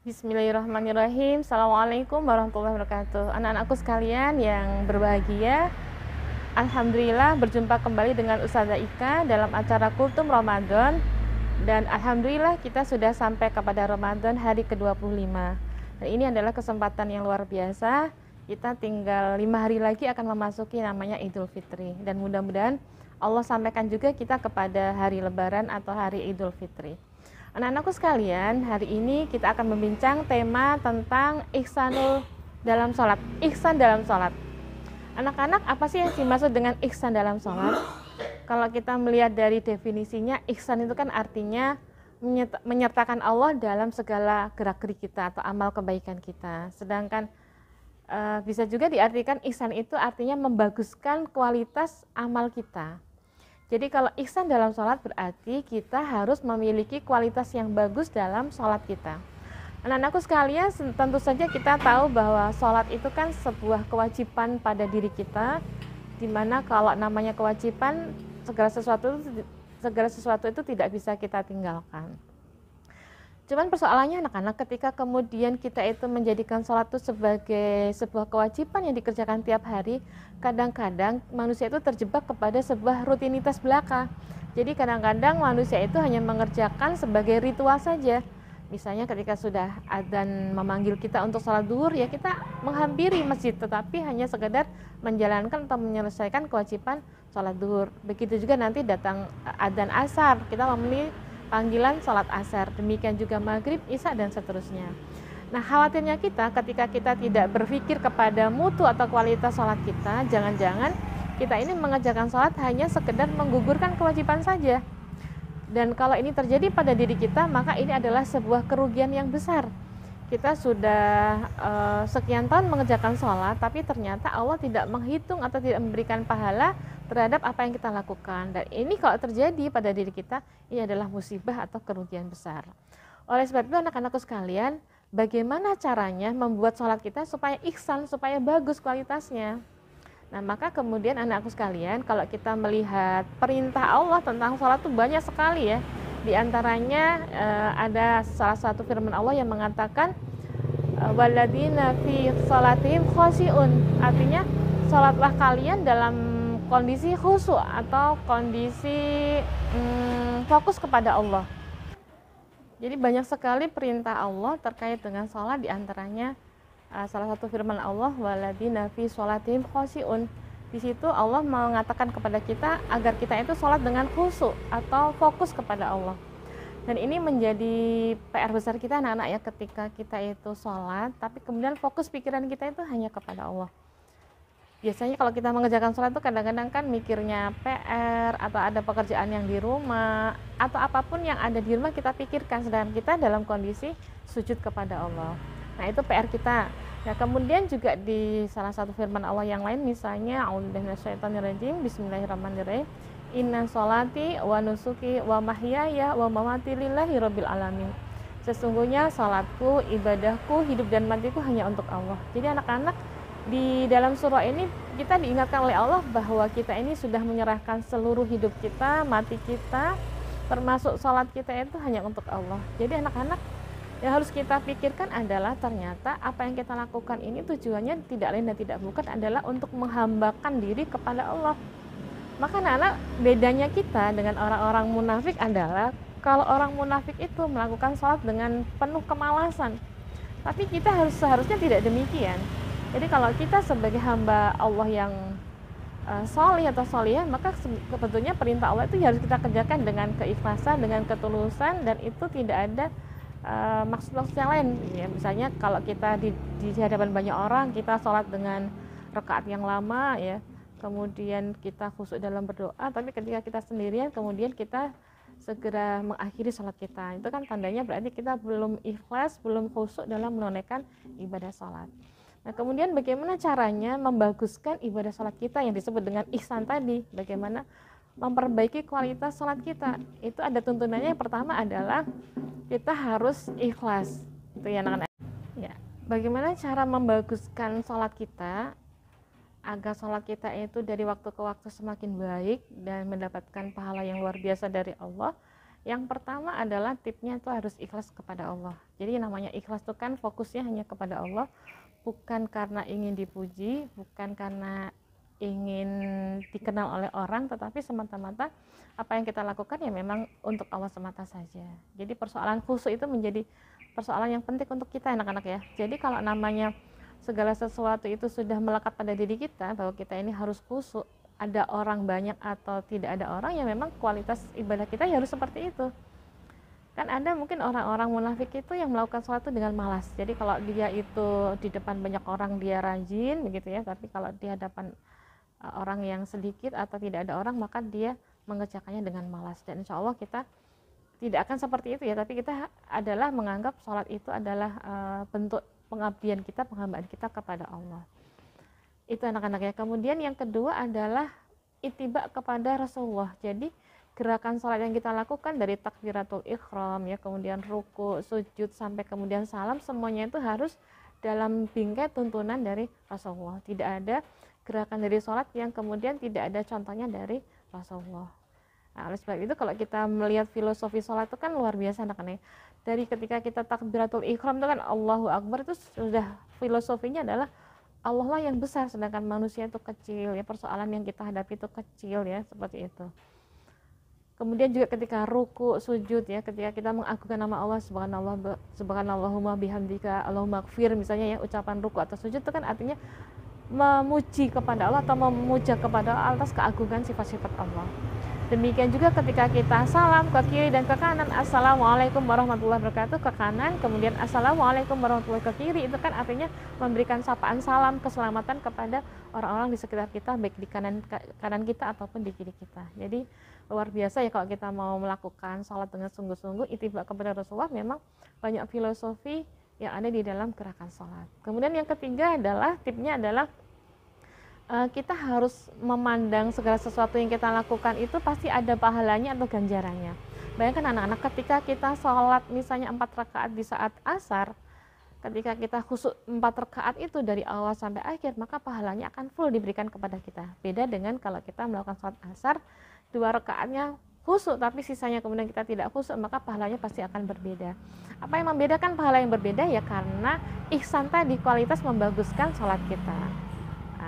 Bismillahirrahmanirrahim. Assalamualaikum warahmatullahi wabarakatuh. Anak-anakku sekalian yang berbahagia, Alhamdulillah berjumpa kembali dengan Ustazah Ika dalam acara Kultum Ramadan. Dan Alhamdulillah kita sudah sampai kepada Ramadan hari ke-25. Dan ini adalah kesempatan yang luar biasa. Kita tinggal 5 hari lagi akan memasuki namanya Idul Fitri. Dan mudah-mudahan Allah sampaikan juga kita kepada hari Lebaran atau hari Idul Fitri. Anak-anakku sekalian, hari ini kita akan membincang tema tentang ihsanul dalam sholat. Ihsan dalam sholat. Anak-anak, apa sih yang dimaksud dengan ihsan dalam sholat? Kalau kita melihat dari definisinya, ihsan itu kan artinya menyertakan Allah dalam segala gerak-gerik kita atau amal kebaikan kita. Sedangkan bisa juga diartikan ihsan itu artinya membaguskan kualitas amal kita. Jadi kalau ihsan dalam sholat berarti kita harus memiliki kualitas yang bagus dalam sholat kita. Anak-anakku sekalian, tentu saja kita tahu bahwa sholat itu kan sebuah kewajiban pada diri kita, dimana kalau namanya kewajiban, segala sesuatu itu tidak bisa kita tinggalkan. Cuman persoalannya anak-anak, ketika kemudian kita itu menjadikan sholat itu sebagai sebuah kewajiban yang dikerjakan tiap hari, kadang-kadang manusia itu terjebak kepada sebuah rutinitas belaka. Jadi kadang-kadang manusia itu hanya mengerjakan sebagai ritual saja. Misalnya ketika sudah adzan memanggil kita untuk sholat duhur, ya kita menghampiri masjid, tetapi hanya sekedar menjalankan atau menyelesaikan kewajiban sholat duhur. Begitu juga nanti datang adzan asar, kita memenuhi panggilan sholat asar, demikian juga maghrib, isya, dan seterusnya. Nah, khawatirnya kita ketika kita tidak berpikir kepada mutu atau kualitas sholat kita, jangan-jangan kita ini mengerjakan sholat hanya sekedar menggugurkan kewajiban saja. Dan kalau ini terjadi pada diri kita, maka ini adalah sebuah kerugian yang besar. Kita sudah sekian tahun mengerjakan sholat, tapi ternyata Allah tidak menghitung atau tidak memberikan pahala terhadap apa yang kita lakukan. Dan ini kalau terjadi pada diri kita, ini adalah musibah atau kerugian besar. Oleh sebab itu anak-anakku sekalian, bagaimana caranya membuat sholat kita supaya ihsan, supaya bagus kualitasnya. Nah, maka kemudian anak-anakku sekalian, kalau kita melihat perintah Allah tentang sholat itu banyak sekali ya. Di antaranya ada salah satu firman Allah yang mengatakan walladzina fi sholatihim khoshi'un, artinya sholatlah kalian dalam kondisi khusyuk atau kondisi fokus kepada Allah. Jadi banyak sekali perintah Allah terkait dengan sholat, di antaranya salah satu firman Allah walladzina fi sholatihim khoshi'un. Di situ Allah mengatakan kepada kita agar kita itu sholat dengan khusyuk atau fokus kepada Allah. Dan ini menjadi PR besar kita anak-anak ya, ketika kita itu sholat, tapi kemudian fokus pikiran kita itu hanya kepada Allah. Biasanya kalau kita mengerjakan sholat itu kadang-kadang kan mikirnya PR, atau ada pekerjaan yang di rumah, atau apapun yang ada di rumah kita pikirkan, sedangkan kita dalam kondisi sujud kepada Allah. Nah, itu PR kita. Nah, kemudian juga di salah satu firman Allah yang lain, misalnya a'udzubillahi minasyaitonirrajim, bismillahirrahmanirrahim, inna sholati wa nusuki wa mahyaya wa mamati lillahi rabbil alamin. Sesungguhnya salatku, ibadahku, hidup dan matiku hanya untuk Allah. Jadi anak-anak, di dalam surah ini kita diingatkan oleh Allah bahwa kita ini sudah menyerahkan seluruh hidup kita, mati kita, termasuk salat kita itu hanya untuk Allah. Jadi anak-anak, yang harus kita pikirkan adalah ternyata apa yang kita lakukan ini tujuannya tidak lain dan tidak bukan adalah untuk menghambakan diri kepada Allah. Maka anak-anak, bedanya kita dengan orang-orang munafik adalah kalau orang munafik itu melakukan sholat dengan penuh kemalasan, tapi kita seharusnya tidak demikian. Jadi kalau kita sebagai hamba Allah yang sholih atau sholihah, maka sebetulnya perintah Allah itu harus kita kerjakan dengan keikhlasan, dengan ketulusan, dan itu tidak ada maksud-maksud yang lain ya. Misalnya kalau kita di hadapan banyak orang, kita sholat dengan rakaat yang lama ya, kemudian kita khusyuk dalam berdoa, tapi ketika kita sendirian kemudian kita segera mengakhiri sholat kita, itu kan tandanya berarti kita belum ikhlas, belum khusyuk dalam menunaikan ibadah sholat. Nah, kemudian bagaimana caranya membaguskan ibadah sholat kita yang disebut dengan ihsan tadi, bagaimana memperbaiki kualitas sholat kita. Itu ada tuntunannya. Yang pertama adalah kita harus ikhlas, itu ya anak-anak ya. Bagaimana cara membaguskan sholat kita agar sholat kita itu dari waktu ke waktu semakin baik dan mendapatkan pahala yang luar biasa dari Allah? Yang pertama adalah tipnya itu harus ikhlas kepada Allah. Jadi namanya ikhlas itu kan fokusnya hanya kepada Allah, bukan karena ingin dipuji, bukan karena ingin dikenal oleh orang, tetapi semata-mata apa yang kita lakukan ya memang untuk Allah semata saja. Jadi persoalan khusyuk itu menjadi persoalan yang penting untuk kita anak-anak ya. Jadi kalau namanya segala sesuatu itu sudah melekat pada diri kita bahwa kita ini harus khusyuk, ada orang banyak atau tidak ada orang, ya memang kualitas ibadah kita ya harus seperti itu. Kan ada mungkin orang-orang munafik itu yang melakukan sesuatu dengan malas. Jadi kalau dia itu di depan banyak orang dia rajin begitu ya, tapi kalau di hadapan orang yang sedikit atau tidak ada orang maka dia mengerjakannya dengan malas. Dan insya Allah kita tidak akan seperti itu ya, tapi kita adalah menganggap sholat itu adalah bentuk pengabdian kita, penghambaan kita kepada Allah. Itu anak-anak ya. Kemudian yang kedua adalah ittiba kepada Rasulullah. Jadi gerakan sholat yang kita lakukan dari takbiratul ihram ya, kemudian ruku, sujud sampai kemudian salam, semuanya itu harus dalam bingkai tuntunan dari Rasulullah. Tidak ada gerakan dari sholat yang kemudian tidak ada contohnya dari Rasulullah. Nah, oleh sebab itu kalau kita melihat filosofi sholat itu kan luar biasa anak-anak. Dari ketika kita takbiratul ihram itu kan Allahu Akbar, itu sudah filosofinya adalah Allah lah yang besar sedangkan manusia itu kecil ya, persoalan yang kita hadapi itu kecil ya, seperti itu. Kemudian juga ketika ruku, sujud ya, ketika kita mengagungkan nama Allah, subhanallahumma bihamdika Allahumma gfir misalnya ya, ucapan ruku atau sujud itu kan artinya memuji kepada Allah atau memuja kepada Allah atas keagungan sifat-sifat Allah. Demikian juga ketika kita salam ke kiri dan ke kanan, assalamualaikum warahmatullahi wabarakatuh ke kanan, kemudian assalamualaikum warahmatullahi ke kiri, itu kan artinya memberikan sapaan salam keselamatan kepada orang-orang di sekitar kita, baik di kanan kita ataupun di kiri kita. Jadi luar biasa ya kalau kita mau melakukan sholat dengan sungguh-sungguh ittiba kepada Rasulullah. Memang banyak filosofi yang ada di dalam gerakan sholat. Kemudian yang ketiga adalah tipnya adalah kita harus memandang segala sesuatu yang kita lakukan itu pasti ada pahalanya atau ganjarannya. Bayangkan anak-anak, ketika kita sholat misalnya 4 rakaat di saat asar, ketika kita khusyuk 4 rakaat itu dari awal sampai akhir, maka pahalanya akan full diberikan kepada kita. Beda dengan kalau kita melakukan sholat asar 2 rakaatnya khusyuk tapi sisanya kemudian kita tidak khusyuk, maka pahalanya pasti akan berbeda. Apa yang membedakan pahala yang berbeda ya karena ihsan tadi, kualitas membaguskan sholat kita.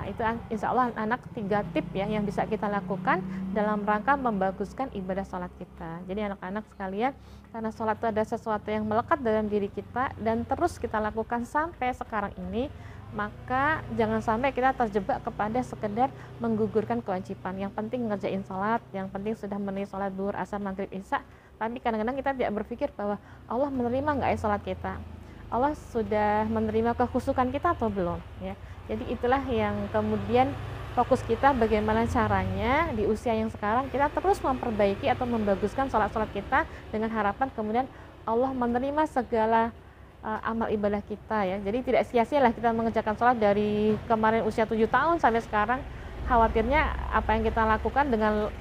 Itu insya Allah anak 3 tip ya yang bisa kita lakukan dalam rangka membaguskan ibadah sholat kita. Jadi anak-anak sekalian, karena sholat itu ada sesuatu yang melekat dalam diri kita dan terus kita lakukan sampai sekarang ini, maka jangan sampai kita terjebak kepada sekedar menggugurkan kewajiban. Yang penting ngerjain sholat, yang penting sudah memenuhi sholat duhur, asar, maghrib, isya, tapi kadang-kadang kita tidak berpikir bahwa Allah menerima nggak ya sholat kita, Allah sudah menerima kekhusyukan kita atau belum ya. Jadi itulah yang kemudian fokus kita, bagaimana caranya di usia yang sekarang kita terus memperbaiki atau membaguskan sholat-sholat kita dengan harapan kemudian Allah menerima segala amal ibadah kita ya. Jadi tidak sia-sia lah kita mengerjakan sholat dari kemarin usia 7 tahun sampai sekarang, khawatirnya apa yang kita lakukan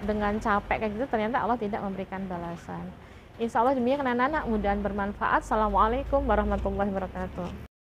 dengan capek kayak gitu ternyata Allah tidak memberikan balasan. Insya Allah demikian anak-anak, mudah-mudahan bermanfaat. Assalamualaikum warahmatullahi wabarakatuh.